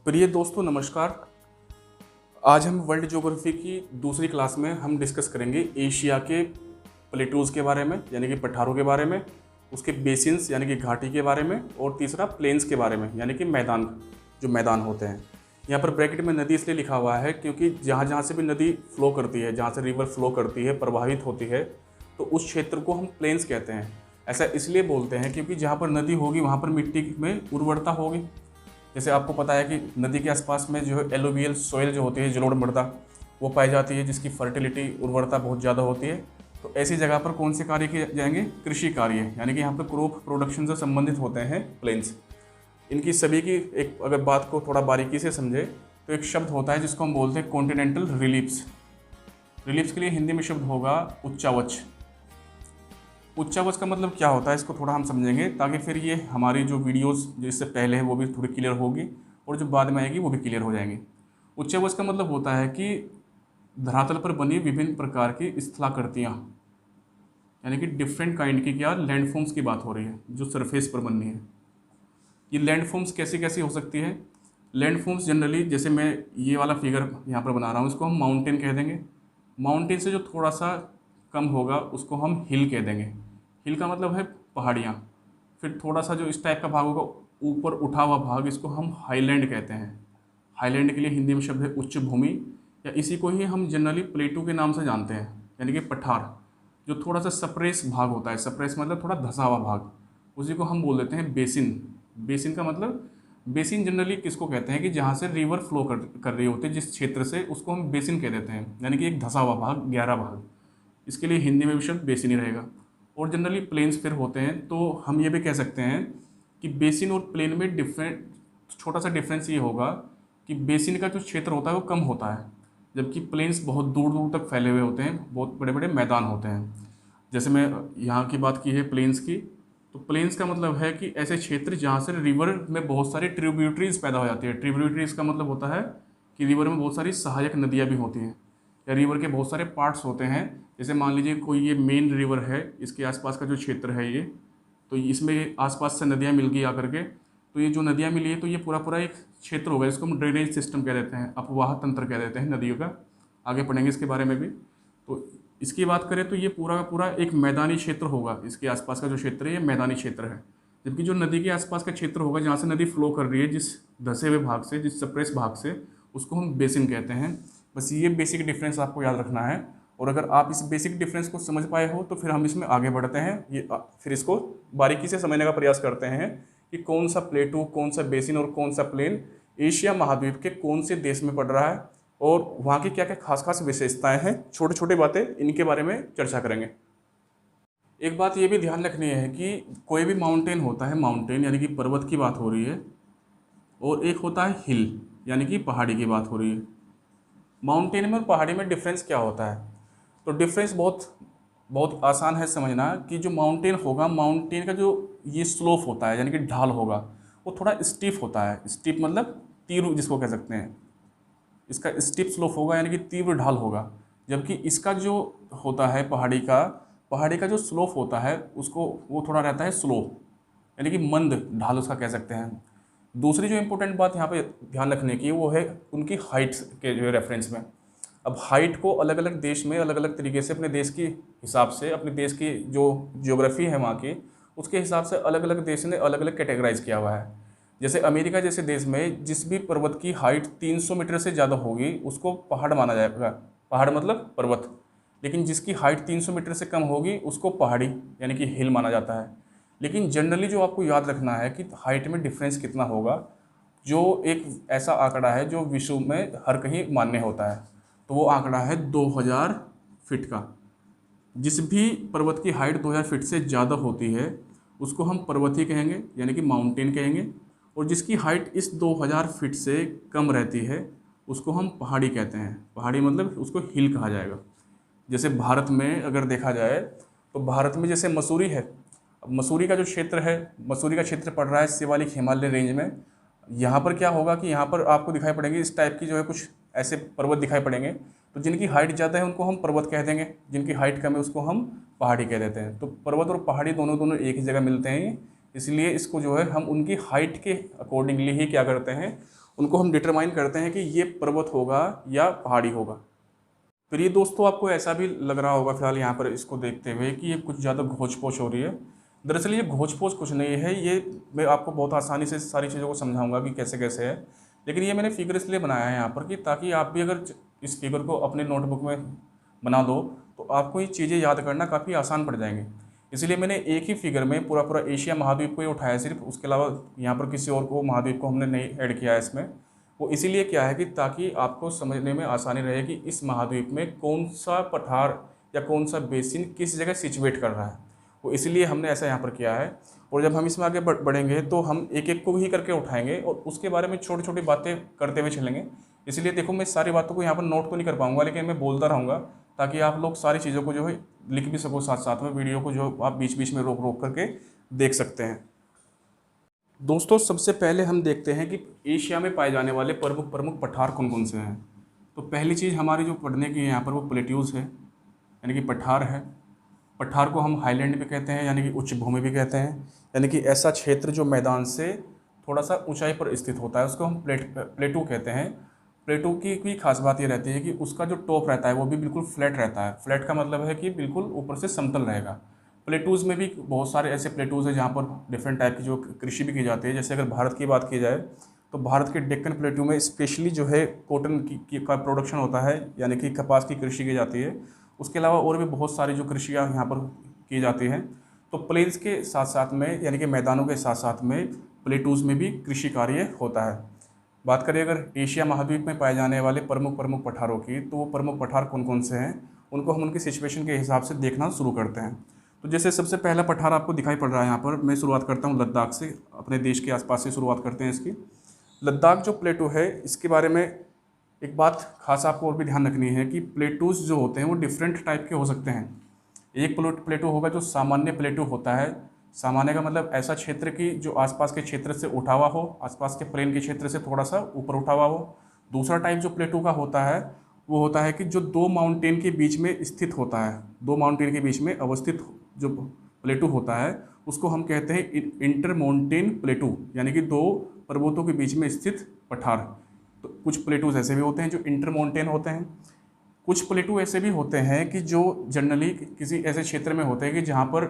प्रिय दोस्तों नमस्कार। आज हम वर्ल्ड ज्योग्राफी की दूसरी क्लास में हम डिस्कस करेंगे एशिया के प्लेटूज़ के बारे में यानी कि पठारों के बारे में, उसके बेसिन्स यानी कि घाटी के बारे में, और तीसरा प्लेन्स के बारे में यानी कि मैदान होते हैं। यहाँ पर ब्रैकेट में नदी इसलिए लिखा हुआ है क्योंकि जहाँ जहाँ से भी नदी फ्लो करती है, जहाँ से रिवर फ्लो करती है, प्रवाहित होती है, तो उस क्षेत्र को हम प्लेन्स कहते हैं। ऐसा इसलिए बोलते हैं क्योंकि जहाँ पर नदी होगी वहाँ पर मिट्टी में उर्वरता होगी। जैसे आपको पता है कि नदी के आसपास में जो है एलुवियल सॉइल जो होती है, जलोढ़ मृदा, वो पाई जाती है, जिसकी फर्टिलिटी उर्वरता बहुत ज़्यादा होती है। तो ऐसी जगह पर कौन से कार्य किए जाएंगे? कृषि कार्य, यानी कि यहाँ पर क्रॉप प्रोडक्शन से संबंधित होते हैं प्लेन्स। इनकी सभी की एक अगर बात को थोड़ा बारीकी से समझे तो एक शब्द होता है जिसको हम बोलते हैं कॉन्टिनेंटल रिलीफ्स। रिलीफ्स के लिए हिंदी में शब्द होगा उच्चावच। उच्चावच का मतलब क्या होता है, इसको थोड़ा हम समझेंगे ताकि फिर ये हमारी जो वीडियोस जो इससे पहले है वो भी थोड़ी क्लियर होगी और जो बाद में आएगी वो भी क्लियर हो जाएंगी। उच्चावच का मतलब होता है कि धरातल पर बनी विभिन्न प्रकार की स्थलाकृतियाँ, यानी कि डिफरेंट काइंड की क्या लैंडफॉर्म्स की बात हो रही है जो सरफेस पर बननी है। ये लैंडफॉर्म्स कैसी कैसी हो सकती है? लैंडफॉर्म्स जनरली, जैसे मैं ये वाला फिगर यहाँ पर बना रहा हूँ, इसको हम माउंटेन कह देंगे। माउंटेन से जो थोड़ा सा कम होगा उसको हम हिल कह देंगे। हिल का मतलब है पहाड़ियाँ। फिर थोड़ा सा जो इस टाइप का भाग होगा ऊपर उठा हुआ भाग, इसको हम हाईलैंड कहते हैं। हाईलैंड के लिए हिंदी में शब्द है उच्च भूमि, या इसी को ही हम जनरली प्लेटू के नाम से जानते हैं, यानी कि पठार। जो थोड़ा सा सप्रेस भाग होता है, सप्रेस मतलब थोड़ा धंसा हुआ भाग, उसी को हम बोल देते हैं बेसिन। बेसिन का मतलब, बेसिन जनरली किसको कहते हैं कि जहाँ से रिवर फ्लो कर रही होती है जिस क्षेत्र से, उसको हम बेसिन कह देते हैं, यानी कि एक धंसा हुआ भाग, गहरा भाग। इसके लिए हिंदी में भी शब्द बेसिन ही रहेगा। और जनरली प्लेन्स फिर होते हैं, तो हम ये भी कह सकते हैं कि बेसिन और प्लेन में छोटा सा डिफरेंस ये होगा कि बेसिन का जो क्षेत्र होता है वो कम होता है, जबकि प्लेन्स बहुत दूर दूर तक फैले हुए होते हैं, बहुत बड़े बड़े मैदान होते हैं। जैसे मैं यहाँ की बात की है प्लेन्स की, तो प्लेन्स का मतलब है कि ऐसे क्षेत्र जहाँ से रिवर में बहुत सारी ट्रिब्यूटरीज पैदा हो जाती है। ट्रिब्यूटरीज का मतलब होता है कि रिवर में बहुत सारी सहायक नदियाँ भी होती हैं, या रिवर के बहुत सारे पार्ट्स होते हैं। जैसे मान लीजिए कोई ये मेन रिवर है, इसके आसपास का जो क्षेत्र है ये, तो इसमें आसपास से नदियाँ मिल गई आकर के, तो ये जो नदियाँ मिली है तो ये पूरा पूरा एक क्षेत्र होगा, इसको हम ड्रेनेज सिस्टम कह देते हैं, अपवाह तंत्र कह देते हैं नदियों का। आगे पढ़ेंगे इसके बारे में भी। तो इसकी बात करें तो ये पूरा का पूरा एक मैदानी क्षेत्र होगा। इसके आसपास का जो क्षेत्र है ये मैदानी क्षेत्र है, जबकि जो नदी के आसपास का क्षेत्र होगा जहाँ से नदी फ्लो कर रही है जिस धंसे हुए भाग से, जिस सप्रेस भाग से, उसको हम बेसिन कहते हैं। बस ये बेसिक डिफरेंस आपको याद रखना है, और अगर आप इस बेसिक डिफरेंस को समझ पाए हो तो फिर हम इसमें आगे बढ़ते हैं। फिर इसको बारीकी से समझने का प्रयास करते हैं कि कौन सा प्लेटू, कौन सा बेसिन और कौन सा प्लेन एशिया महाद्वीप के कौन से देश में पड़ रहा है, और वहाँ की क्या क्या खास खास विशेषताएं हैं। छोटे छोटे बातें इनके बारे में चर्चा करेंगे। एक बात ये भी ध्यान रखनी है कि कोई भी माउंटेन होता है, माउंटेन यानी कि पर्वत की बात हो रही है, और एक होता है हिल यानी कि पहाड़ी की बात हो रही है। माउंटेन में और पहाड़ी में डिफरेंस क्या होता है? तो डिफरेंस बहुत बहुत आसान है समझना कि जो माउंटेन होगा, माउंटेन का जो ये स्लोप होता है यानी कि ढाल होगा, वो थोड़ा स्टीप होता है। स्टीप मतलब तीव्र जिसको कह सकते हैं, इसका स्टीप स्लोप होगा यानी कि तीव्र ढाल होगा। जबकि इसका जो होता है पहाड़ी का जो स्लोप होता है उसको वो थोड़ा रहता है स्लो, यानी कि मंद ढाल उसका कह सकते हैं। दूसरी जो इम्पोर्टेंट बात यहाँ पे ध्यान रखने की वो है उनकी हाइट्स के जो रेफरेंस में। अब हाइट को अलग अलग देश में अलग अलग तरीके से, अपने देश के हिसाब से, अपने देश की जो ज्योग्राफी है वहाँ की, उसके हिसाब से अलग अलग देश ने अलग अलग कैटेगराइज किया हुआ है। जैसे अमेरिका जैसे देश में जिस भी पर्वत की हाइट 300 मीटर से ज़्यादा होगी उसको पहाड़ माना जाएगा। पहाड़ मतलब पर्वत। लेकिन जिसकी हाइट 300 मीटर से कम होगी उसको पहाड़ी यानी कि हिल माना जाता है। लेकिन जनरली जो आपको याद रखना है कि हाइट में डिफरेंस कितना होगा, जो एक ऐसा आंकड़ा है जो विश्व में हर कहीं मान्य होता है, तो वो आंकड़ा है 2000 फीट का। जिस भी पर्वत की हाइट 2000 फीट से ज़्यादा होती है उसको हम पर्वतीय कहेंगे यानी कि माउंटेन कहेंगे, और जिसकी हाइट इस 2000 फीट से कम रहती है उसको हम पहाड़ी कहते हैं। पहाड़ी मतलब उसको हिल कहा जाएगा। जैसे भारत में अगर देखा जाए तो भारत में जैसे मसूरी है, अब मसूरी का जो क्षेत्र है, मसूरी का क्षेत्र पड़ रहा है शिवालिक हिमालय रेंज में। यहाँ पर क्या होगा कि यहाँ पर आपको दिखाई पड़ेंगे इस टाइप की जो है कुछ ऐसे पर्वत दिखाई पड़ेंगे, तो जिनकी हाइट ज़्यादा है उनको हम पर्वत कह देंगे, जिनकी हाइट कम है उसको हम पहाड़ी कह देते हैं। तो पर्वत और पहाड़ी दोनों दोनों एक ही जगह मिलते हैं, इसलिए इसको जो है हम उनकी हाइट के अकॉर्डिंगली ही क्या करते हैं, उनको हम डिटरमाइन करते हैं कि ये पर्वत होगा या पहाड़ी होगा। फिर ये दोस्तों आपको ऐसा भी लग रहा होगा फिलहाल यहाँ पर इसको देखते हुए कि ये कुछ ज़्यादा घोच पोच हो रही है। दरअसल ये घोच पोच कुछ नहीं है, ये मैं आपको बहुत आसानी से सारी चीज़ों को समझाऊंगा कि कैसे कैसे है। लेकिन ये मैंने फिगर इसलिए बनाया है यहाँ पर कि ताकि आप भी अगर इस फिगर को अपने नोटबुक में बना दो तो आपको ये चीज़ें याद करना काफ़ी आसान पड़ जाएंगे। इसलिए मैंने एक ही फिगर में पूरा पूरा एशिया महाद्वीप को ही उठाया सिर्फ, उसके अलावा यहाँ पर किसी और को महाद्वीप को हमने नहीं ऐड किया है इसमें। वो इसीलिए क्या है कि ताकि आपको समझने में आसानी रहे कि इस महाद्वीप में कौन सा पठार या कौन सा बेसिन किस जगह सिचुएट कर रहा है, वो इसलिए हमने ऐसा यहाँ पर किया है। और जब हम इसमें आगे बढ़ेंगे तो हम एक एक को ही करके उठाएंगे और उसके बारे में छोटी छोटी बातें करते हुए चलेंगे। इसलिए देखो मैं सारी बातों को यहाँ पर नोट तो नहीं कर पाऊंगा, लेकिन मैं बोलता रहूँगा ताकि आप लोग सारी चीज़ों को जो है लिख भी सको साथ साथ में, वीडियो को जो आप बीच बीच में रोक रोक करके देख सकते हैं। दोस्तों सबसे पहले हम देखते हैं कि एशिया में पाए जाने वाले प्रमुख प्रमुख पठार कौन कौन से हैं। तो पहली चीज़ हमारी जो पढ़ने की है यहाँ पर वो प्लेट्यूज़ है, यानी कि पठार है। पठार को हम हाईलैंड भी कहते हैं, यानी कि उच्च भूमि भी कहते हैं, यानी कि ऐसा क्षेत्र जो मैदान से थोड़ा सा ऊंचाई पर स्थित होता है उसको हम प्लेटू कहते हैं। प्लेटू की खास बात ये रहती है कि उसका जो टॉप रहता है वो भी बिल्कुल फ्लैट रहता है। फ्लैट का मतलब है कि बिल्कुल ऊपर से समतल रहेगा। प्लेटूज़ में भी बहुत सारे ऐसे प्लेटूज़ हैं जहाँ पर डिफरेंट टाइप की जो कृषि भी की जाती है। जैसे अगर भारत की बात की जाए तो भारत के डेक्कन प्लेटू में स्पेशली जो है कॉटन का प्रोडक्शन होता है, यानी कि कपास की कृषि की जाती है। उसके अलावा और भी बहुत सारी जो कृषियाँ यहाँ पर की जाती हैं। तो प्लेन्स के साथ साथ में, यानी कि मैदानों के साथ साथ में प्लेटूज़ में भी कृषि कार्य होता है। बात करें अगर एशिया महाद्वीप में पाए जाने वाले प्रमुख प्रमुख पठारों की, तो वो प्रमुख पठार कौन कौन से हैं उनको हम उनकी सिचुएशन के हिसाब से देखना शुरू करते हैं। तो जैसे सबसे पहला पठार आपको दिखाई पड़ रहा है यहाँ पर, मैं शुरुआत करता हूँ लद्दाख से, अपने देश के आसपास से शुरुआत करते हैं इसकी। लद्दाख जो प्लेटू है इसके बारे में एक बात खास आपको और भी ध्यान रखनी है कि प्लेटूज जो होते हैं वो डिफरेंट टाइप के हो सकते हैं। एक प्लेटू होगा जो सामान्य प्लेटू होता है। सामान्य का मतलब ऐसा क्षेत्र की जो आसपास के क्षेत्र से उठा हुआ हो, आसपास के प्लेन के क्षेत्र से थोड़ा सा ऊपर उठा हुआ हो। दूसरा टाइप जो प्लेटू का होता है वो होता है कि जो दो माउंटेन के बीच में स्थित होता है। दो माउंटेन के बीच में अवस्थित जो प्लेटू होता है उसको हम कहते हैं इंटर माउंटेन प्लेटू, यानी कि दो पर्वतों के बीच में स्थित पठार। तो कुछ प्लेटूज ऐसे भी होते हैं जो इंटर माउंटेन होते हैं। कुछ प्लेटू ऐसे भी होते हैं कि जो जनरली किसी ऐसे क्षेत्र में होते हैं कि जहाँ पर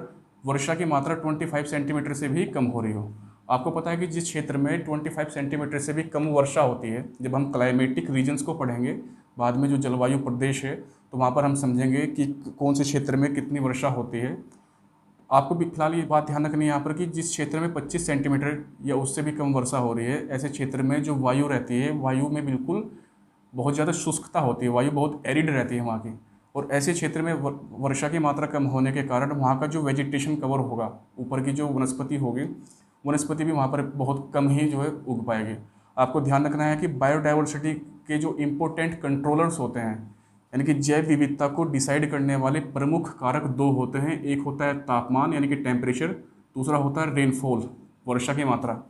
वर्षा की मात्रा 25 सेंटीमीटर से भी कम हो रही हो। आपको पता है कि जिस क्षेत्र में 25 सेंटीमीटर से भी कम वर्षा होती है, जब हम क्लाइमेटिक रीजन्स को पढ़ेंगे बाद में जो जलवायु प्रदेश है, तो वहाँ पर हम समझेंगे कि कौन से क्षेत्र में कितनी वर्षा होती है। आपको भी फिलहाल ये बात ध्यान रखनी है यहाँ पर कि जिस क्षेत्र में 25 सेंटीमीटर या उससे भी कम वर्षा हो रही है, ऐसे क्षेत्र में जो वायु रहती है, वायु में बिल्कुल बहुत ज़्यादा शुष्कता होती है, वायु बहुत एरिड रहती है वहाँ की। और ऐसे क्षेत्र में वर्षा की मात्रा कम होने के कारण वहाँ का जो वेजिटेशन कवर होगा, ऊपर की जो वनस्पति होगी, वनस्पति भी वहाँ पर बहुत कम ही जो है उग पाएगी। आपको ध्यान रखना है कि बायोडाइवर्सिटी के जो इम्पोर्टेंट कंट्रोलर्स होते हैं, यानी कि जैव विविधता को डिसाइड करने वाले प्रमुख कारक दो होते हैं। एक होता है तापमान यानी कि टेम्परेचर, दूसरा होता है रेनफॉल, वर्षा की मात्रा।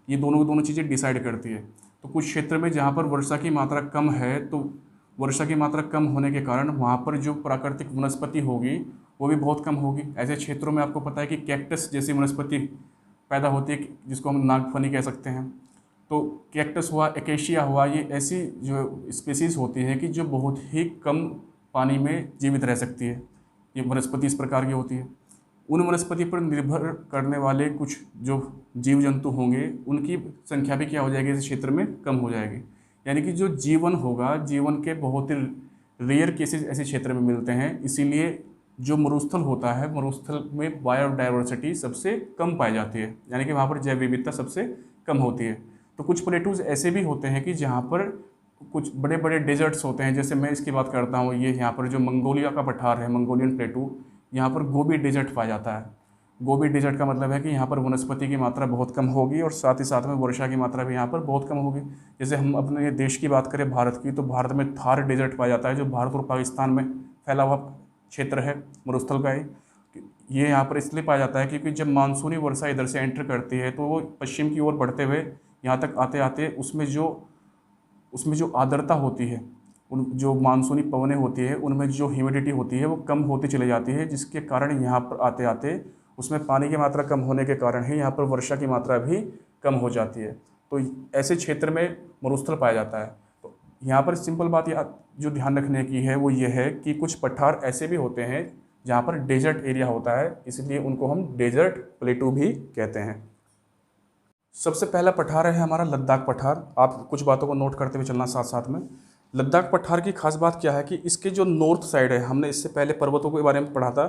ये दोनों चीज़ें डिसाइड करती है। तो कुछ क्षेत्र में जहाँ पर वर्षा की मात्रा कम है, तो वर्षा की मात्रा कम होने के कारण वहाँ पर जो प्राकृतिक वनस्पति होगी वो भी बहुत कम होगी। ऐसे क्षेत्रों में आपको पता है कि कैक्टस जैसी वनस्पति पैदा होती है, जिसको हम नागफनी कह सकते हैं। तो कैक्टस हुआ, एकेशिया हुआ, ये ऐसी जो स्पीसीज़ होती है कि जो बहुत ही कम पानी में जीवित रह सकती है। ये वनस्पति इस प्रकार की होती है। उन वनस्पति पर निर्भर करने वाले कुछ जो जीव जंतु होंगे उनकी संख्या भी क्या हो जाएगी, इस क्षेत्र में कम हो जाएगी। यानी कि जो जीवन होगा, जीवन के बहुत ही रेयर केसेस ऐसे क्षेत्र में मिलते हैं। इसीलिए जो मरुस्थल होता है, मरुस्थल में बायोडाइवर्सिटी सबसे कम पाई जाती है, यानी कि वहाँ पर जैव विविधता सबसे कम होती है। तो कुछ प्लेटूज ऐसे भी होते हैं कि जहाँ पर कुछ बड़े बड़े डेजर्ट्स होते हैं। जैसे मैं इसकी बात करता हूँ, ये यहाँ पर जो मंगोलिया का पठार है, मंगोलियन प्लेटू, यहाँ पर गोबी डेजर्ट पाया जाता है। गोबी डेजर्ट का मतलब है कि यहाँ पर वनस्पति की मात्रा बहुत कम होगी और साथ ही साथ में वर्षा की मात्रा भी यहाँ पर बहुत कम होगी। जैसे हम अपने देश की बात करें, भारत की, तो भारत में थार डेजर्ट पाया जाता है, जो भारत और पाकिस्तान में फैला हुआ क्षेत्र है मरुस्थल का। ये यहाँ पर इसलिए पाया जाता है क्योंकि जब मानसूनी वर्षा इधर से एंटर करती है तो वो पश्चिम की ओर बढ़ते हुए यहाँ तक आते आते उसमें जो आर्द्रता होती है, उन जो मानसूनी पवनें होती है, उनमें जो ह्यूमिडिटी होती है वो कम होती चली जाती है, जिसके कारण यहाँ पर आते आते उसमें पानी की मात्रा कम होने के कारण ही यहाँ पर वर्षा की मात्रा भी कम हो जाती है। तो ऐसे क्षेत्र में मरुस्थल पाया जाता है। तो यहाँ पर सिंपल बात जो ध्यान रखने की है वो ये है कि कुछ पठार ऐसे भी होते हैं जहाँ पर डेजर्ट एरिया होता है, इसलिए उनको हम डेजर्ट प्लेटू भी कहते हैं। सबसे पहला पठार है हमारा लद्दाख पठार। आप कुछ बातों को नोट करते हुए चलना साथ साथ में। लद्दाख पठार की खास बात क्या है कि इसके जो नॉर्थ साइड है, हमने इससे पहले पर्वतों के बारे में पढ़ा था,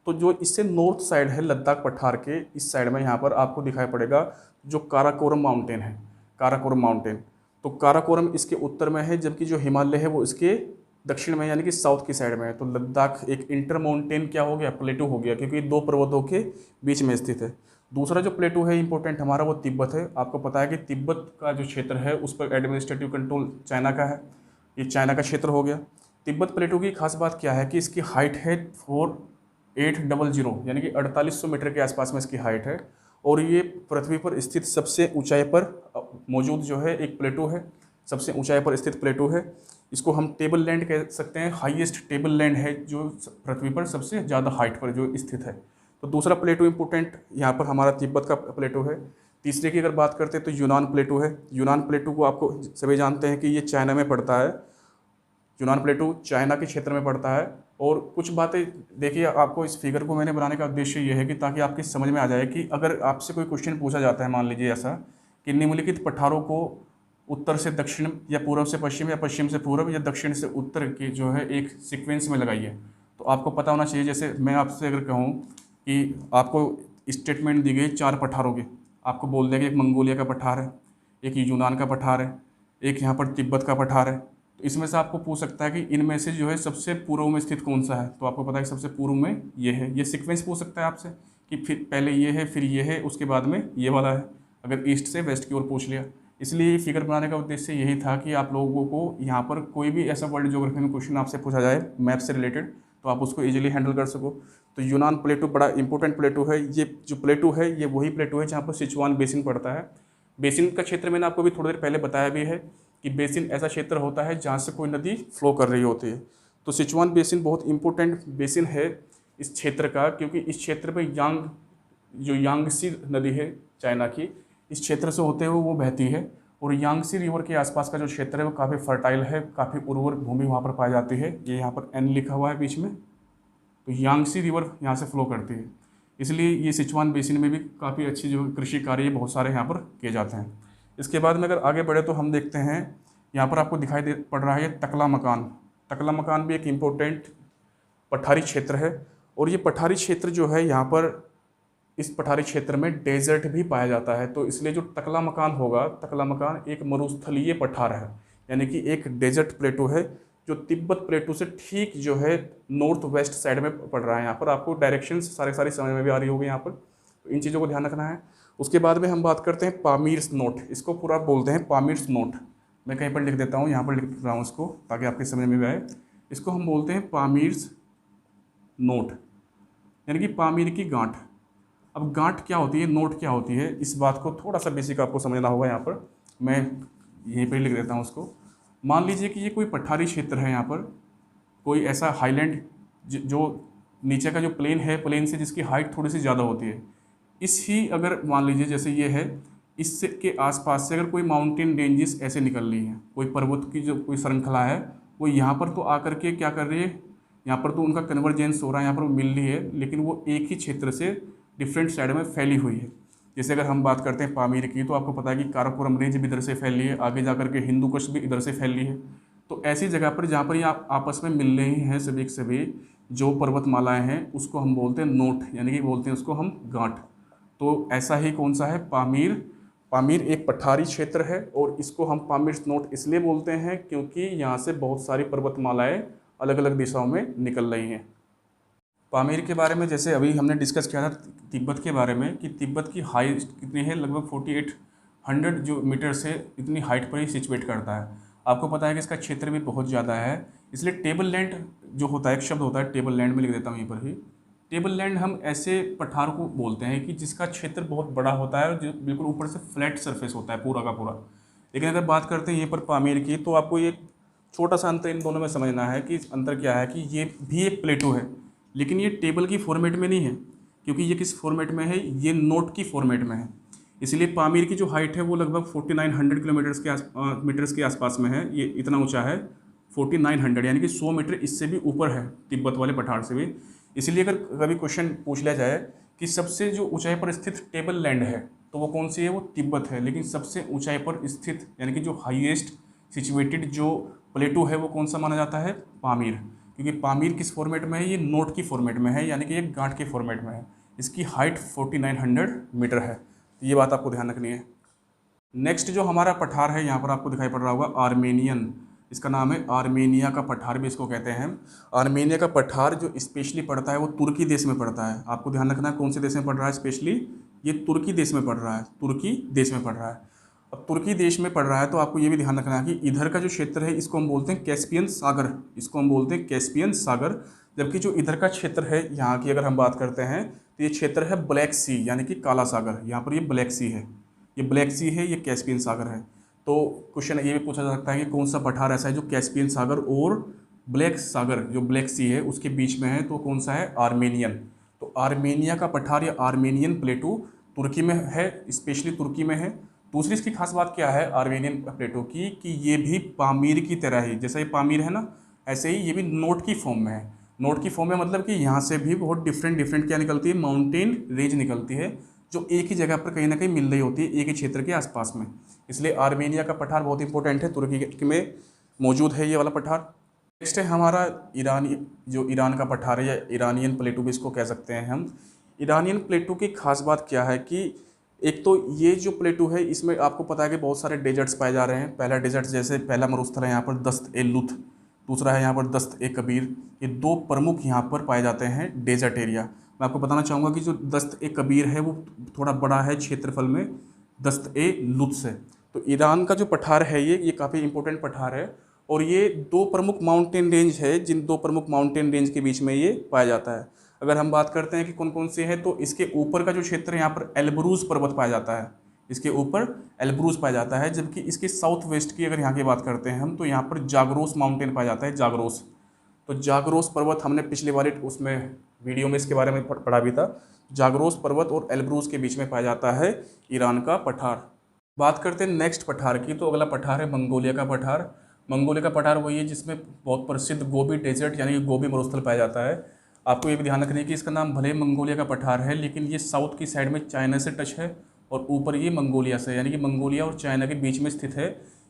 तो जो इससे नॉर्थ साइड है लद्दाख पठार के इस साइड में यहाँ पर आपको दिखाई पड़ेगा जो काराकोरम माउंटेन है, काराकोरम माउंटेन। तो काराकोरम इसके उत्तर में है, जबकि जो हिमालय है वो इसके दक्षिण में यानी कि साउथ की साइड में है। तो लद्दाख एक इंटर माउंटेन क्या हो गया, प्लेटू हो गया, क्योंकि दो पर्वतों के बीच में स्थित है। दूसरा जो प्लेटू है इंपॉर्टेंट हमारा वो तिब्बत है। आपको पता है कि तिब्बत का जो क्षेत्र है उस पर एडमिनिस्ट्रेटिव कंट्रोल चाइना का है, ये चाइना का क्षेत्र हो गया। तिब्बत प्लेटू की खास बात क्या है कि इसकी हाइट है 4800 यानी कि 4800 मीटर के आसपास में इसकी हाइट है, और ये पृथ्वी पर स्थित सबसे ऊंचाई पर मौजूद जो है एक प्लेटू है, सबसे ऊंचाई पर स्थित प्लेटू है। इसको हम टेबल लैंड कह सकते हैं, हाईएस्ट टेबल लैंड है जो पृथ्वी पर सबसे ज़्यादा हाइट पर जो स्थित है। तो दूसरा प्लेटू इंपोर्टेंट यहाँ पर हमारा तिब्बत का प्लेटू है। तीसरे की अगर बात करते हैं तो यूनान प्लेटू है। यूनान प्लेटू को आपको सभी जानते हैं कि ये चाइना में पड़ता है, यूनान प्लेटू चाइना के क्षेत्र में पड़ता है। और कुछ बातें देखिए, आपको इस फिगर को मैंने बनाने का उद्देश्य ये है कि ताकि आपकी समझ में आ जाए कि अगर आपसे कोई क्वेश्चन पूछा जाता है, मान लीजिए ऐसा कि निम्नलिखित पठारों को उत्तर से दक्षिण या पूर्व से पश्चिम या पश्चिम से पूर्व या दक्षिण से उत्तर की जो है एक सीक्वेंस में लगाइए, तो आपको पता होना चाहिए। जैसे मैं आपसे अगर कहूँ कि आपको स्टेटमेंट दी गई 4 पठारों की, आपको बोल दें कि एक मंगोलिया का पठार है, एक यूनान का पठार है, एक यहाँ पर तिब्बत का पठार है। तो इसमें से आपको पूछ सकता है कि इनमें से जो है सबसे पूर्व में स्थित कौन सा है, तो आपको पता है कि सबसे पूर्व में ये है। ये सीक्वेंस पूछ सकता है आपसे कि फिर पहले ये है, फिर ये है, उसके बाद में ये वाला है, अगर ईस्ट से वेस्ट की ओर पूछ लिया। इसलिए फिगर बनाने का उद्देश्य यही था कि आप लोगों को यहाँ पर कोई भी ऐसा वर्ल्ड ज्योग्राफी में क्वेश्चन आपसे पूछा जाए मैप से रिलेटेड, तो आप उसको इजीली हैंडल कर सको। तो यूनान प्लेटू बड़ा इंपॉर्टेंट प्लेटू है। ये जो प्लेटू है ये वही प्लेटू है जहाँ पर सिचुआन बेसिन पड़ता है। बेसिन का क्षेत्र मैंने आपको भी थोड़ी देर पहले बताया भी है कि बेसिन ऐसा क्षेत्र होता है जहाँ से कोई नदी फ्लो कर रही होती है। तो सिचुआन बेसिन बहुत इंपॉर्टेंट बेसिन है इस क्षेत्र का, क्योंकि इस क्षेत्र में यांगसी नदी है चाइना की, इस क्षेत्र से होते हुए वो बहती है। और यांगसी रिवर के आसपास का जो क्षेत्र है वो काफ़ी फर्टाइल है, काफ़ी उर्वर भूमि वहाँ पर पाई जाती है। ये यहाँ पर एन लिखा हुआ है बीच में, तो यांगसी रिवर यहाँ से फ्लो करती है, इसलिए ये सिचुआन बेसिन में भी काफ़ी अच्छी जो कृषि कार्य बहुत सारे यहाँ पर किए जाते हैं। इसके बाद में अगर आगे बढ़े तो हम देखते हैं यहाँ पर आपको दिखाई दे पड़ रहा है तकला मकान। तकला मकान भी एक इम्पोर्टेंट पठारी क्षेत्र है, और ये पठारी क्षेत्र जो है यहाँ पर इस पठारी क्षेत्र में डेजर्ट भी पाया जाता है। तो इसलिए जो तकला मकान होगा, तकला मकान एक मरुस्थलीय पठार है, यानी कि एक डेजर्ट प्लेटू है जो तिब्बत प्लेटू से ठीक जो है नॉर्थ वेस्ट साइड में पड़ रहा है। यहाँ पर आपको डायरेक्शंस सारी समझ में भी आ रही होगी यहाँ पर, तो इन चीज़ों को ध्यान रखना है। उसके बाद में हम बात करते हैं पामीर्स नोट। इसको पूरा बोलते हैं पामीर्स नोट, मैं कहीं पर लिख देता हूँ, यहाँ पर लिख रहा हूँ इसको ताकि आपकी समझ में भी आए। इसको हम बोलते हैं पामीर्स नोट, यानी कि पामीर की गांठ। अब गांठ क्या होती है, नोट क्या होती है, इस बात को थोड़ा सा बेसिक आपको समझना होगा। यहाँ पर मैं यहीं पर लिख देता हूँ उसको। मान लीजिए कि ये कोई पठारी क्षेत्र है, यहाँ पर कोई ऐसा हाईलैंड जो नीचे का जो प्लेन है, प्लेन से जिसकी हाइट थोड़ी सी ज़्यादा होती है, इस ही अगर मान लीजिए जैसे ये है, इससे के आसपास से अगर कोई माउंटेन रेंजेस ऐसे निकल रही हैं, कोई पर्वत की जो कोई श्रृंखला है वो यहाँ पर तो आकर के क्या कर रही है, यहाँ पर तो उनका कन्वर्जेंस हो रहा है, यहाँ पर वो मिल रही है, लेकिन वो एक ही क्षेत्र से डिफरेंट साइड में फैली हुई है। जैसे अगर हम बात करते हैं पामीर की, तो आपको पता है कि काराकोरम रेंज भी इधर से फैली है, आगे जाकर के हिंदू कुश भी इधर से फैली है। तो ऐसी जगह पर जहाँ पर ये आपस में मिल रही हैं सभी के सभी जो पर्वतमालाएं हैं, उसको हम बोलते हैं नोट, यानी कि बोलते हैं उसको हम गांठ। तो ऐसा ही कौन सा है, पामीर। पामीर एक पठारी क्षेत्र है, और इसको हम पामीर नोट इसलिए बोलते हैं क्योंकि यहाँ से बहुत सारी पर्वतमालाएं अलग अलग दिशाओं में निकल रही हैं। पामीर के बारे में जैसे अभी हमने डिस्कस किया था तिब्बत के बारे में, कि तिब्बत की हाइट कितनी है, लगभग 4800 जो मीटर से इतनी हाइट पर ही सिचुएट करता है। आपको पता है कि इसका क्षेत्र भी बहुत ज़्यादा है, इसलिए टेबल लैंड जो होता है, एक शब्द होता है टेबल लैंड, में लिख देता हूँ यहीं पर ही। टेबल लैंड हम ऐसे पठार को बोलते हैं कि जिसका क्षेत्र बहुत बड़ा होता है और जो बिल्कुल ऊपर से फ्लैट सरफेस होता है पूरा का पूरा। लेकिन अगर बात करते हैं यहाँ पर पामीर की, तो आपको ये छोटा सा अंतर इन दोनों में समझना है कि अंतर क्या है, कि ये भी एक प्लेटू है, लेकिन ये टेबल की फॉर्मेट में नहीं है, क्योंकि ये किस फॉर्मेट में है, ये नोट की फॉर्मेट में है। इसलिए पामीर की जो हाइट है वो लगभग 4900 किलोमीटर्स के मीटर्स के आसपास में है। ये इतना ऊंचा है 4900, यानी कि 100 मीटर इससे भी ऊपर है तिब्बत वाले पठार से भी। इसलिए अगर कभी क्वेश्चन पूछ लिया जाए कि सबसे जो ऊंचाई पर स्थित टेबल लैंड है तो वो कौन सी है, वो तिब्बत है। लेकिन सबसे ऊंचाई पर स्थित यानी कि जो हाईएस्ट सिचुएटेड जो प्लेटू है वो कौन सा माना जाता है, पामीर। क्योंकि पामीर किस फॉर्मेट में है, ये नोट की फॉर्मेट में है, यानी कि ये गांठ के फॉर्मेट में है। इसकी हाइट 4900 मीटर है, तो ये बात आपको ध्यान रखनी है। नेक्स्ट जो हमारा पठार है यहाँ पर आपको दिखाई पड़ रहा होगा आर्मेनियन, इसका नाम है आर्मेनिया का पठार भी इसको कहते हैं। आर्मेनिया का पठार जो स्पेशली पड़ता है वो तुर्की देश में पड़ता है। आपको ध्यान रखना है कौन से देश में पड़ रहा है, स्पेशली ये तुर्की देश में पड़ रहा है, तुर्की देश में पड़ रहा है। अब तुर्की देश में पड़ रहा है तो आपको ये भी ध्यान रखना है कि इधर का जो क्षेत्र है इसको हम बोलते हैं कैस्पियन सागर, इसको हम बोलते हैं कैस्पियन सागर। जबकि जो इधर का क्षेत्र है यहाँ की अगर हम बात करते हैं तो ये क्षेत्र है ब्लैक सी, यानी कि काला सागर। यहाँ पर ये ब्लैक सी है, ये ब्लैक सी है, ये कैस्पियन सागर है। तो क्वेश्चन ये भी पूछा जा सकता है कि कौन सा पठार ऐसा है जो कैस्पियन सागर और ब्लैक सागर जो ब्लैक सी है उसके बीच में है, तो कौन सा है, आर्मेनियन। तो आर्मेनिया का पठार या आर्मेनियन प्लेटू तुर्की में है, स्पेशली तुर्की में है। दूसरी इसकी खास बात क्या है आर्मेनियन प्लेटू की, कि ये भी पामीर की तरह ही, जैसे ये पामीर है ना, ऐसे ही ये भी नोट की फॉर्म में है। नोट की फॉर्म में मतलब कि यहाँ से भी बहुत डिफरेंट क्या निकलती है, माउंटेन रेंज निकलती है, जो एक ही जगह पर कहीं ना कहीं मिल रही होती है, एक ही क्षेत्र के आसपास में। इसलिए आर्मेनिया का पठार बहुत इंपॉर्टेंट है, तुर्की में मौजूद है ये वाला पठार। नेक्स्ट है हमारा ईरानी, जो ईरान का पठार है या ईरानियन प्लेटू भी इसको कह सकते हैं हम। ईरानियन प्लेटू की खास बात क्या है कि एक तो ये जो प्लेटू है इसमें आपको पता है कि बहुत सारे डेजर्ट्स पाए जा रहे हैं। पहला डेजर्ट जैसे पहला मरुस्थल है यहाँ पर दस्त ए लुथ, दूसरा है यहाँ पर दस्त ए कबीर। ये दो प्रमुख यहाँ पर पाए जाते हैं डेजर्ट एरिया। मैं आपको बताना चाहूँगा कि जो दस्त ए कबीर है वो थोड़ा बड़ा है क्षेत्रफल में दस्त ए लुथ से। तो ईरान का जो पठार है ये काफ़ी इंपॉर्टेंट पठार है, और ये दो प्रमुख माउंटेन रेंज है, जिन दो प्रमुख माउंटेन रेंज के बीच में ये पाया जाता है। अगर हम बात करते हैं कि कौन कौन से हैं, तो इसके ऊपर का जो क्षेत्र है यहाँ पर एल्ब्रूज पर्वत पाया जाता है, इसके ऊपर एल्ब्रूज पाया जाता है। जबकि इसके साउथ वेस्ट की अगर यहाँ की बात करते हैं हम, तो यहाँ पर जागरोस माउंटेन पाया जाता है, जागरोस। तो जागरोस पर्वत हमने पिछले वाले उसमें वीडियो में इसके बारे में पढ़ा भी था। जागरोस पर्वत और एल्ब्रूज के बीच में पाया जाता है ईरान का पठार। बात करते हैं नेक्स्ट पठार की, तो अगला पठार है मंगोलिया का पठार। मंगोलिया का पठार वही है जिसमें बहुत प्रसिद्ध गोबी डेजर्ट यानी कि गोबी मरुस्थल पाया जाता है। आपको ये भी ध्यान रखना है कि इसका नाम भले मंगोलिया का पठार है, लेकिन ये साउथ की साइड में चाइना से टच है और ऊपर ये मंगोलिया से, यानी कि मंगोलिया और चाइना के बीच में स्थित है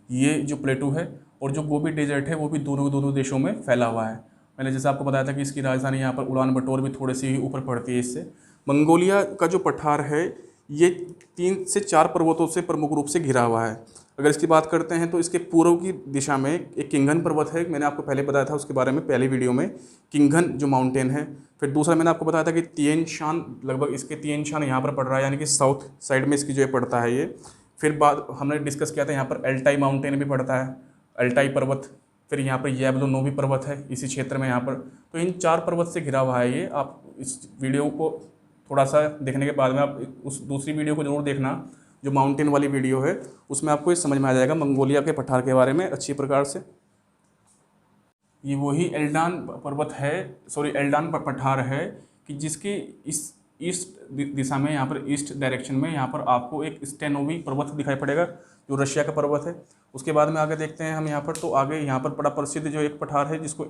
ये जो प्लेटू है। और जो गोबी डेजर्ट है वो भी दोनों देशों में फैला हुआ है। मैंने जैसे आपको बताया था कि इसकी राजधानी यहाँ पर उलान बटोर भी थोड़ी सी ऊपर पड़ती है इससे। मंगोलिया का जो पठार है ये 3 से 4 पर्वतों से प्रमुख रूप से घिरा हुआ है। अगर इसकी बात करते हैं तो इसके पूर्व की दिशा में एक किंगन पर्वत है, मैंने आपको पहले बताया था उसके बारे में पहले वीडियो में, किंगन जो माउंटेन है। फिर दूसरा मैंने आपको बताया था कि तिएन शान, लगभग इसके तिएन शान यहाँ पर पड़ रहा है, यानी कि साउथ साइड में इसकी जो है पड़ता है ये। फिर बाद हमने डिस्कस किया था यहाँ पर अल्टाई माउंटेन भी पड़ता है, अल्टाई पर्वत। फिर यहाँ पर येबलोनोवी पर्वत है इसी क्षेत्र में यहाँ पर। तो इन 4 पर्वत से घिरा हुआ है ये। आप इस वीडियो को थोड़ा सा देखने के बाद में आप उस दूसरी वीडियो को जरूर देखना जो माउंटेन वाली वीडियो है, उसमें आपको ये समझ में आ जाएगा मंगोलिया के पठार के बारे में अच्छी प्रकार से। ये वही एल्डान पर्वत है, सॉरी एल्डान पठार है कि जिसके इस ईस्ट दिशा में, यहाँ पर ईस्ट डायरेक्शन में यहाँ पर आपको एक स्टेनोवी पर्वत दिखाई पड़ेगा जो रशिया का पर्वत है। उसके बाद में आगे देखते हैं हम यहाँ पर, तो आगे यहाँ पर बड़ा प्रसिद्ध जो एक पठार है जिसको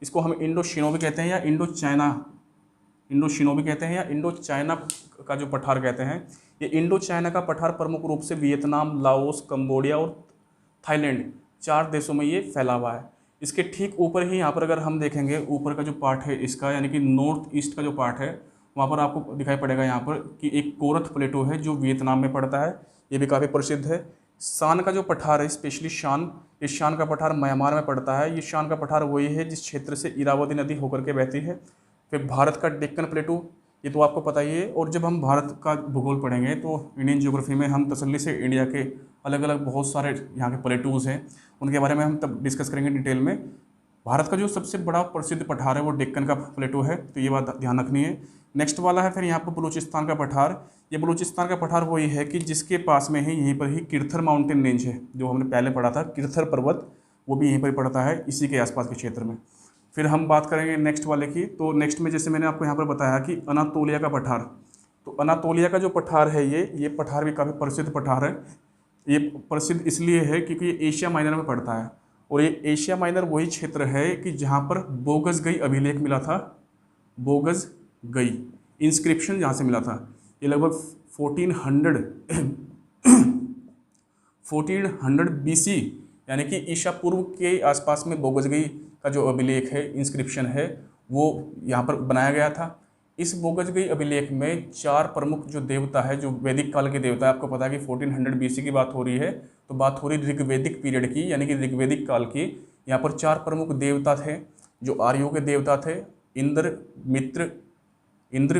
इसको हम इंडो शिनो भी कहते हैं या इंडो शिनो भी कहते हैं या इंडो चाइना का जो पठार कहते हैं। ये इंडो चाइना का पठार प्रमुख रूप से वियतनाम, लाओस, कंबोडिया और थाईलैंड 4 देशों में ये फैला हुआ है। इसके ठीक ऊपर ही यहाँ पर अगर हम देखेंगे ऊपर का जो पार्ट है इसका, यानी कि नॉर्थ ईस्ट का जो पार्ट है, वहाँ पर आपको दिखाई पड़ेगा यहाँ पर कि एक कोरथ प्लेटो है जो वियतनाम में पड़ता है, ये भी काफ़ी प्रसिद्ध है। शान का जो पठार है, स्पेशली शान, ये शान का पठार म्यांमार में पड़ता है। ये शान का पठार वही है जिस क्षेत्र से इरावती नदी होकर के बहती है। फिर भारत का डेक्कन प्लेटू, ये तो आपको पता ही है। और जब हम भारत का भूगोल पढ़ेंगे तो इंडियन ज्योग्राफी में हम तसल्ली से इंडिया के अलग अलग बहुत सारे यहाँ के प्लेटूज़ हैं, उनके बारे में हम तब डिस्कस करेंगे डिटेल में। भारत का जो सबसे बड़ा प्रसिद्ध पठार है वो डेक्कन का प्लेटू है, तो ये बात ध्यान रखनी है। नेक्स्ट वाला है फिर यहाँ पर बलूचिस्तान का पठार। ये बलूचिस्तान का पठार वही है कि जिसके पास में ही यहीं पर ही किरथर माउंटेन रेंज है, जो हमने पहले पढ़ा था किरथर पर्वत, वो भी यहीं पर पड़ता है इसी के आसपास के क्षेत्र में। फिर हम बात करेंगे नेक्स्ट वाले की, तो नेक्स्ट में जैसे मैंने आपको यहाँ पर बताया कि अनातोलिया का पठार, तो अनातोलिया का जो पठार है ये पठार भी काफ़ी प्रसिद्ध पठार है। ये प्रसिद्ध इसलिए है क्योंकि ये एशिया माइनर में पड़ता है, और ये एशिया माइनर वही क्षेत्र है कि जहाँ पर बोगस गई अभिलेख मिला था, बोगस गई इंस्क्रिप्शन जहाँ से मिला था। ये लगभग 1400 BC यानी कि ईसा पूर्व के आसपास में बोगस गई का जो अभिलेख है, इंस्क्रिप्शन है, वो यहाँ पर बनाया गया था। इस बोगस गई अभिलेख में 4 प्रमुख जो देवता है, जो वैदिक काल के देवता है, आपको पता है कि 1400 BC की बात हो रही है, तो बात हो रही ऋग्वैदिक पीरियड की, यानी कि ऋग्वैदिक काल की। यहाँ पर 4 प्रमुख देवता थे जो आर्यों के देवता थे, इंद्र,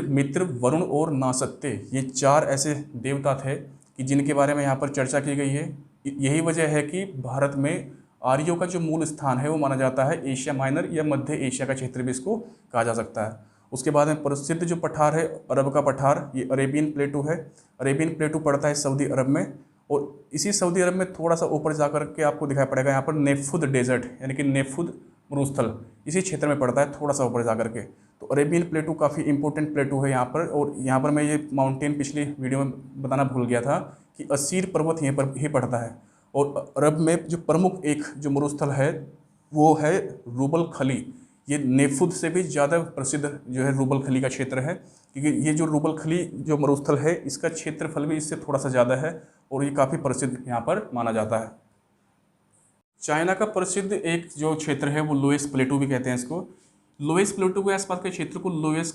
मित्र, वरुण और नासत्य। ये 4 ऐसे देवता थे कि जिनके बारे में यहाँ पर चर्चा की गई है। यही वजह है कि भारत में आर्यों का जो मूल स्थान है वो माना जाता है एशिया माइनर या मध्य एशिया का क्षेत्र भी इसको कहा जा सकता है। उसके बाद में प्रसिद्ध जो पठार है अरब का पठार, ये अरेबियन प्लेटू है। अरेबियन प्लेटू पड़ता है सऊदी अरब में, और इसी सऊदी अरब में थोड़ा सा ऊपर जाकर के आपको दिखाई पड़ेगा यहाँ पर नेफुद डेजर्ट, यानी कि नेफुद मरुस्थल, इसी क्षेत्र में पड़ता है थोड़ा सा ऊपर जाकर के। तो अरेबियन प्लेटू काफ़ी इंपॉर्टेंट प्लेटू है यहाँ पर। और यहाँ पर मैं ये माउंटेन पिछली वीडियो में बताना भूल गया था कि असीर पर्वत यहीं पर ही पड़ता है। और अरब में जो प्रमुख एक जो मरुस्थल है वो है रूबल खली। ये नेफुद से भी ज़्यादा प्रसिद्ध जो है रूबल खली का क्षेत्र है, क्योंकि ये जो रूबल खली जो मरुस्थल है इसका क्षेत्रफल भी इससे थोड़ा सा ज़्यादा है, और ये काफ़ी प्रसिद्ध यहाँ पर माना जाता है। चाइना का प्रसिद्ध एक जो क्षेत्र है वो लोएस प्लेटू भी कहते हैं इसको। लोएस प्लेटू के आसपास के क्षेत्र को लोएस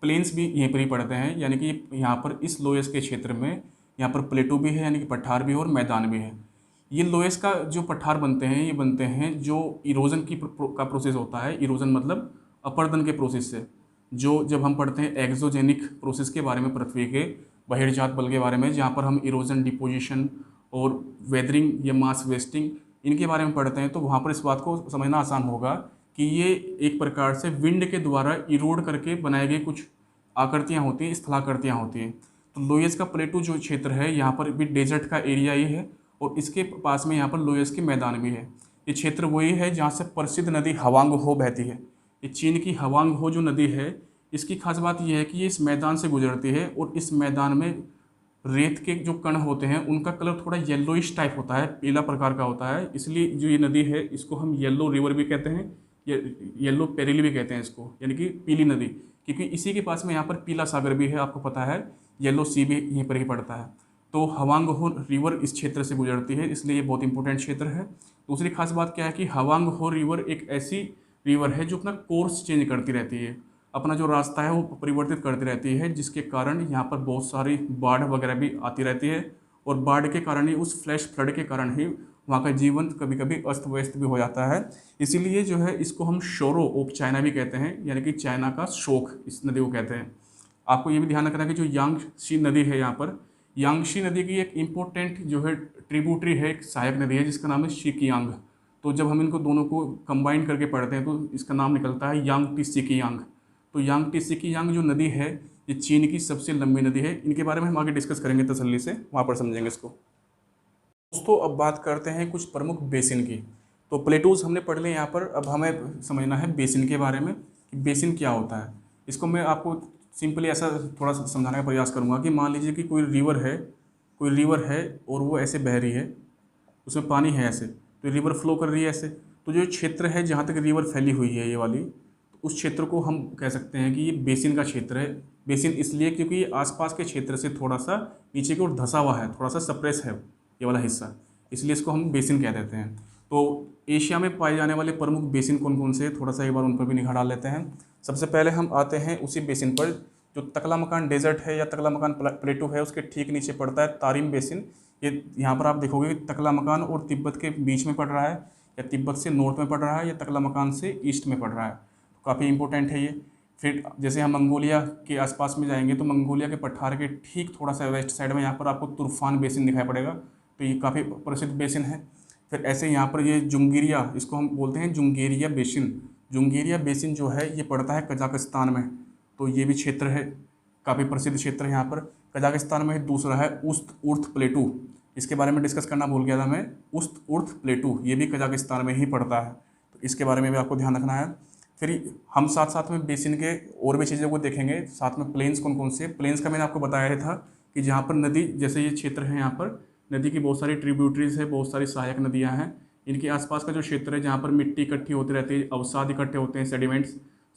प्लेन्स भी यहीं पर ही पड़ते हैं, यानी कि यहाँ पर इस लोएस के क्षेत्र में यहाँ पर प्लेटू भी है, यानी कि पठार भी है और मैदान भी है। ये लोएस का जो पठार बनते हैं ये बनते हैं जो इरोजन का प्रोसेस होता है। इरोजन मतलब अपरदन के प्रोसेस से, जो जब हम पढ़ते हैं एक्सोजेनिक प्रोसेस के बारे में, पृथ्वी के बहिर्जात बल के बारे में, जहाँ पर हम इरोजन, डिपोजिशन और वेदरिंग या मास वेस्टिंग इनके बारे में पढ़ते हैं, तो वहाँ पर इस बात को समझना आसान होगा कि ये एक प्रकार से विंड के द्वारा इरोड करके बनाए गए कुछ आकृतियाँ होती हैं, स्थलाकृतियाँ होती हैं। तो लोएस का प्लेटू जो क्षेत्र है यहाँ पर भी डेजर्ट का एरिया ही है, और इसके पास में यहाँ पर लोएस के मैदान भी है। ये क्षेत्र वही है जहाँ से प्रसिद्ध नदी हवांग हो बहती है। ये चीन की हवांग हो जो नदी है, इसकी खास बात यह है कि ये इस मैदान से गुजरती है, और इस मैदान में रेत के जो कण होते हैं उनका कलर थोड़ा येलोइश टाइप होता है, पीला प्रकार का होता है। इसलिए जो ये नदी है इसको हम येलो रिवर भी कहते हैं, येलो पेरिल भी कहते हैं इसको, यानी कि पीली नदी, क्योंकि इसी के पास में यहाँ पर पीला सागर भी है, आपको पता है, येलो सी भी यहीं पर ही पड़ता है। तो हवांग हो रिवर इस क्षेत्र से गुजरती है, इसलिए ये बहुत इंपॉर्टेंट क्षेत्र है। दूसरी खास बात क्या है कि हवांग हो रिवर एक ऐसी रिवर है जो अपना कोर्स चेंज करती रहती है, अपना जो रास्ता है वो परिवर्तित करती रहती है, जिसके कारण यहाँ पर बहुत सारी बाढ़ वगैरह भी आती रहती है, और बाढ़ के कारण ही, उस फ्लैश फ्लड के कारण ही वहाँ का जीवन कभी कभी अस्त व्यस्त भी हो जाता है। इसीलिए जो है इसको हम शोरो ऑफ चाइना भी कहते हैं, यानी कि चाइना का शोक इस नदी को कहते हैं। आपको ये भी ध्यान रखना है कि जो यांगशी नदी है, यहाँ पर यांगशी नदी की एक इम्पोर्टेंट जो है ट्रिब्यूटरी है, एक सहायक नदी है जिसका नाम है शिकियांग। तो जब हम इनको दोनों को कंबाइन करके पढ़ते हैं तो इसका नाम निकलता है यांगटी सिकियांग। तो यांगटी सिकियांग जो नदी है ये चीन की सबसे लंबी नदी है। इनके बारे में हम आगे डिस्कस करेंगे तसल्ली से, वहाँ पर समझेंगे इसको। दोस्तों अब बात करते हैं कुछ प्रमुख बेसिन की। तो प्लेटूज हमने पढ़ लिए यहाँ पर, अब हमें समझना है बेसिन के बारे में कि बेसिन क्या होता है। इसको मैं आपको सिंपली ऐसा थोड़ा सा समझाने का प्रयास करूँगा कि मान लीजिए कि कोई रिवर है और वो ऐसे बह रही है, उसमें पानी है ऐसे, तो रिवर फ्लो कर रही है ऐसे। तो जो क्षेत्र है जहाँ तक रिवर फैली हुई है ये वाली, तो उस क्षेत्र को हम कह सकते हैं कि ये बेसिन का क्षेत्र है। बेसिन इसलिए क्योंकि ये आसपास के क्षेत्र से थोड़ा सा नीचे की ओर धंसा हुआ है, थोड़ा सा सप्रेस है ये वाला हिस्सा, इसलिए इसको हम बेसिन कह देते हैं। तो एशिया में पाए जाने वाले प्रमुख बेसिन कौन कौन से, थोड़ा सा एक बार उन पर भी निगाह डाल लेते हैं। सबसे पहले हम आते हैं उसी बेसिन पर जो तकलामकान डेजर्ट है या तकलामकान प्लेटू है, उसके ठीक नीचे पड़ता है तारिम बेसिन। ये यहाँ पर आप देखोगे तकलामकान और तिब्बत के बीच में पड़ रहा है, या तिब्बत से नॉर्थ में पड़ रहा है, या तकलामकान से ईस्ट में पड़ रहा है। तो काफ़ी इंपॉर्टेंट है ये। फिर जैसे हम मंगोलिया के आसपास में जाएंगे तो मंगोलिया के पठार के ठीक थोड़ा सा वेस्ट साइड में यहाँ पर आपको तुर्फान बेसिन दिखाई पड़ेगा, तो ये काफ़ी प्रसिद्ध बेसिन है। फिर ऐसे यहाँ पर ये जुंगेरिया, इसको हम बोलते हैं जुंगेरिया बेसिन। जुंगेरिया बेसिन जो है ये पड़ता है कजाकिस्तान में, तो ये भी क्षेत्र है, काफ़ी प्रसिद्ध क्षेत्र है यहाँ पर कजाकिस्तान में। दूसरा है उस्त उर्थ प्लेटू, इसके बारे में डिस्कस करना भूल गया था मैं। उस्त उर्थ प्लेटू ये भी कजाकिस्तान में ही पड़ता है, तो इसके बारे में भी आपको ध्यान रखना है। फिर हम साथ साथ में बेसिन के और भी चीज़ों को देखेंगे, साथ में प्लेन्स कौन कौन से। प्लेन्स का मैंने आपको बताया था कि जहाँ पर नदी, जैसे ये क्षेत्र है, यहाँ पर नदी की बहुत सारी ट्रिब्यूटरीज है, बहुत सारी सहायक नदियाँ हैं। इनके आसपास का जो क्षेत्र है जहाँ पर मिट्टी इकट्ठी होती रहती है, अवसाद इकट्ठे होते हैं,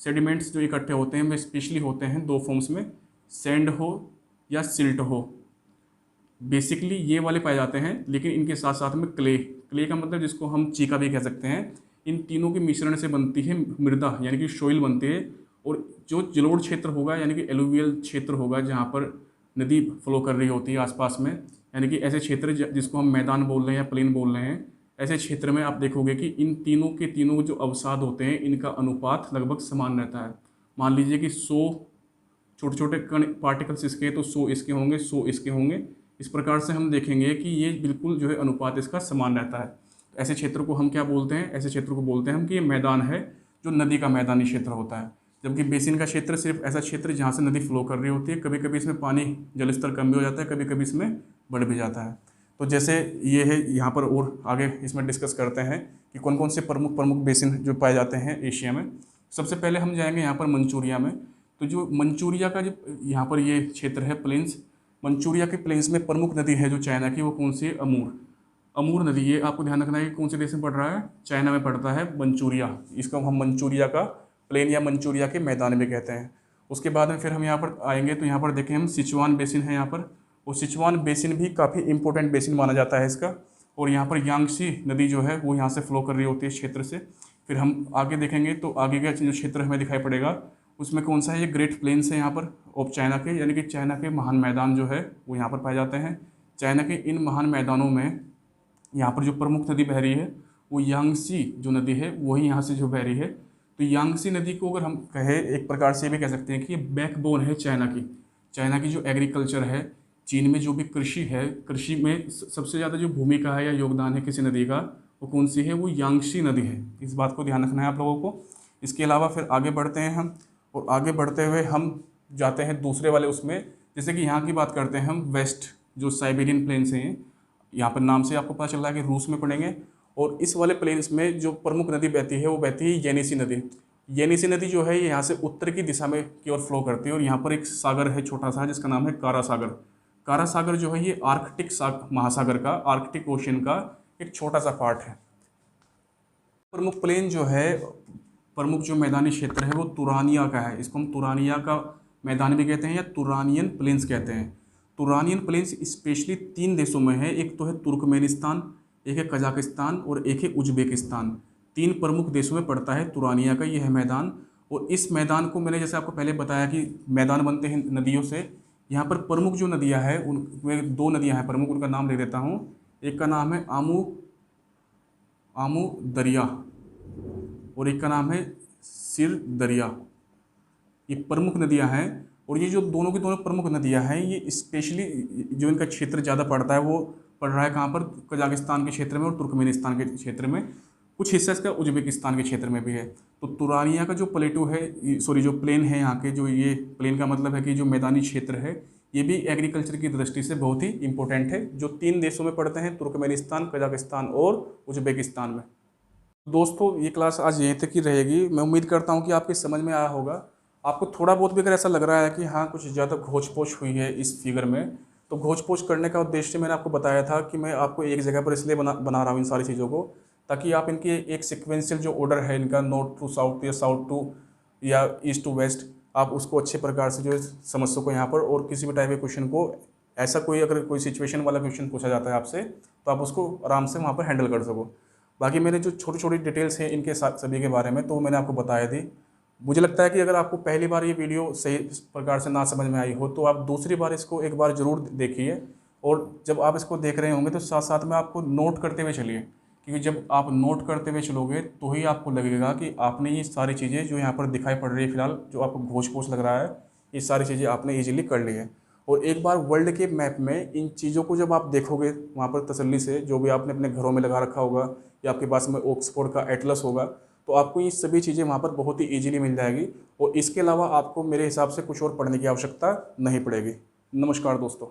सेडिमेंट्स जो इकट्ठे होते हैं वे स्पेशली होते हैं दो फॉर्म्स में, सैंड हो या सिल्ट हो। बेसिकली ये वाले पाए जाते हैं, लेकिन इनके साथ साथ में क्ले का मतलब जिसको हम चीका भी कह सकते हैं, इन तीनों के मिश्रण से बनती है मृदा, यानी कि सोइल बनती है। और जो जलोढ़ क्षेत्र होगा यानी कि एलुवियल क्षेत्र होगा जहाँ पर नदी फ्लो कर रही होती है आसपास में, यानी कि ऐसे क्षेत्र जिसको हम मैदान बोल रहे हैं या प्लेन बोल रहे हैं, ऐसे क्षेत्र में आप देखोगे कि इन तीनों के तीनों जो अवसाद होते हैं इनका अनुपात लगभग समान रहता है। मान लीजिए कि 100 छोटे छोटे कण पार्टिकल्स इसके तो 100 इसके होंगे, 100 इसके होंगे। इस प्रकार से हम देखेंगे कि ये बिल्कुल जो है अनुपात इसका समान रहता है। ऐसे क्षेत्र को हम क्या बोलते हैं? ऐसे क्षेत्र को बोलते हैं हम कि ये मैदान है, जो नदी का मैदानी क्षेत्र होता है। जबकि बेसिन का क्षेत्र सिर्फ ऐसा क्षेत्र जहाँ से नदी फ्लो कर रही होती है। कभी कभी इसमें पानी जल स्तर कम भी हो जाता है, कभी कभी इसमें बढ़ भी जाता है। तो जैसे ये है यहाँ पर, और आगे इसमें डिस्कस करते हैं कि कौन कौन से प्रमुख प्रमुख बेसिन जो पाए जाते हैं एशिया में। सबसे पहले हम जाएंगे यहाँ पर मंचूरिया में। तो जो मंचूरिया का जो यहाँ पर ये क्षेत्र है प्लेन्स, मंचूरिया के प्लेन्स में प्रमुख नदी है जो चाइना की, वो कौन सी है? अमूर नदी। ये आपको ध्यान रखना है कि कौन से देश में पड़ रहा है? चाइना में पड़ता है मंचूरिया। इसको हम मंचूरिया का प्लेन या मंचूरिया के मैदान भी कहते हैं। उसके बाद में फिर हम यहाँ पर आएंगे तो यहाँ पर देखें हम सिचुआन बेसिन है यहाँ पर, और सिचुआन बेसिन भी काफ़ी इंपॉर्टेंट बेसिन माना जाता है इसका। और यहाँ पर यांगसी नदी जो है वो यहाँ से फ्लो कर रही होती है इस क्षेत्र से। फिर हम आगे देखेंगे तो आगे का जो क्षेत्र हमें दिखाई पड़ेगा उसमें कौन सा है? ये ग्रेट प्लेन्स है यहाँ पर ऑफ चाइना के, यानी कि चाइना के महान मैदान जो है वो यहाँ पर पाए जाते हैं। चाइना के इन महान मैदानों में यहाँ पर जो प्रमुख नदी बह रही है वो यांगसी जो नदी है वही यहाँ से जो बह रही है। तो यांगसी नदी को अगर हम कहें एक प्रकार से भी कह सकते हैं कि ये बैकबोन है चाइना की जो एग्रीकल्चर है, चीन में जो भी कृषि है, कृषि में सबसे ज़्यादा जो भूमिका है या योगदान है किसी नदी का, वो कौन सी है? वो यांगसी नदी है। इस बात को ध्यान रखना है आप लोगों को। इसके अलावा फिर आगे बढ़ते हैं हम, और आगे बढ़ते हुए हम जाते हैं दूसरे वाले उसमें। जैसे कि यहाँ की बात करते हैं हम, वेस्ट जो साइबेरियन प्लेन्स हैं, यहाँ पर नाम से आपको पता चल रहा है कि रूस में पड़ेंगे। और इस वाले प्लेन्स में जो प्रमुख नदी बहती है वो बहती है येनिसी नदी। येनिसी नदी जो है ये यहाँ से उत्तर की दिशा में की ओर फ्लो करती है। और यहाँ पर एक सागर है छोटा सा जिसका नाम है कारा सागर। कारा सागर जो है ये आर्कटिक महासागर का, आर्कटिक ओशन का एक छोटा सा पार्ट है। प्रमुख प्लेन जो है, प्रमुख जो मैदानी क्षेत्र है वो तुरानिया का है। इसको हम तुरानिया का मैदान भी कहते हैं या तुरानियन प्लेन्स कहते हैं। तुरानियन प्लेन्स स्पेशली 3 देशों में है, एक तो है तुर्कमेनिस्तान, एक है कजाकिस्तान और एक है उज्बेकिस्तान। 3 प्रमुख देशों में पड़ता है तुरानिया का यह मैदान। और इस मैदान को मैंने जैसे आपको पहले बताया कि मैदान बनते हैं नदियों से। यहाँ पर प्रमुख जो नदियाँ हैं उनमें 2 नदियाँ हैं प्रमुख, उनका नाम ले देता हूँ। एक का नाम है आमू दरिया और एक का नाम है सिर दरिया। ये प्रमुख नदियाँ हैं। और ये जो दोनों की दोनों प्रमुख नदियाँ हैं ये स्पेशली जो इनका क्षेत्र ज़्यादा पड़ता है वो पड़ रहा है कहाँ पर? कजाकिस्तान के क्षेत्र में और तुर्कमेनिस्तान के क्षेत्र में। कुछ हिस्सा इसका उज्बेकिस्तान के क्षेत्र में भी है। तो तुरानिया का जो प्लेटू है, सॉरी जो प्लेन है यहाँ के, जो ये प्लेन का मतलब है कि जो मैदानी क्षेत्र है, ये भी एग्रीकल्चर की दृष्टि से बहुत ही इंपॉर्टेंट है, जो 3 देशों में पड़ते हैं, तुर्कमेनिस्तान, कजाकिस्तान और उज्बेकिस्तान में। दोस्तों ये क्लास आज यहीं तक ही रहेगी। मैं उम्मीद करता हूँ कि आपके समझ में आया होगा। आपको थोड़ा बहुत भी अगर ऐसा लग रहा है कि हाँ कुछ ज़्यादा घोच पोच हुई है इस फिगर में, तो घोच पोच करने का उद्देश्य मैंने आपको बताया था कि मैं आपको एक जगह पर इसलिए बना रहा हूँ इन सारी चीज़ों को, ताकि आप इनकी एक सिक्वेंशियल जो ऑर्डर है इनका, नॉर्थ टू साउथ या साउथ टू या ईस्ट टू वेस्ट, आप उसको अच्छे प्रकार से जो समझ सको यहाँ पर। और किसी भी टाइप के क्वेश्चन को, ऐसा कोई अगर कोई सिचुएशन वाला क्वेश्चन पूछा जाता है आपसे, तो आप उसको आराम से वहाँ पर हैंडल कर सको। बाकी मेरे जो छोटी छोटी डिटेल्स हैं इनके सभी के बारे में तो मैंने आपको बताया थी। मुझे लगता है कि अगर आपको पहली बार ये वीडियो सही प्रकार से ना समझ में आई हो तो आप दूसरी बार इसको एक बार ज़रूर देखिए। और जब आप इसको देख रहे होंगे तो साथ साथ में आपको नोट करते हुए चलिए, क्योंकि जब आप नोट करते हुए चलोगे तो ही आपको लगेगा कि आपने ये सारी चीज़ें जो यहाँ पर दिखाई पड़ रही है फिलहाल, जो आपको घोच पोच लग रहा है, ये सारी चीज़ें आपने ईजिली कर ली है। और एक बार वर्ल्ड के मैप में इन चीज़ों को जब आप देखोगे वहाँ पर तसल्ली से, जो भी आपने अपने घरों में लगा रखा होगा या आपके पास में ऑक्सफोर्ड का एटलस होगा, तो आपको ये सभी चीज़ें वहाँ पर बहुत ही ईजिली मिल जाएगी। और इसके अलावा आपको मेरे हिसाब से कुछ और पढ़ने की आवश्यकता नहीं पड़ेगी। नमस्कार दोस्तों।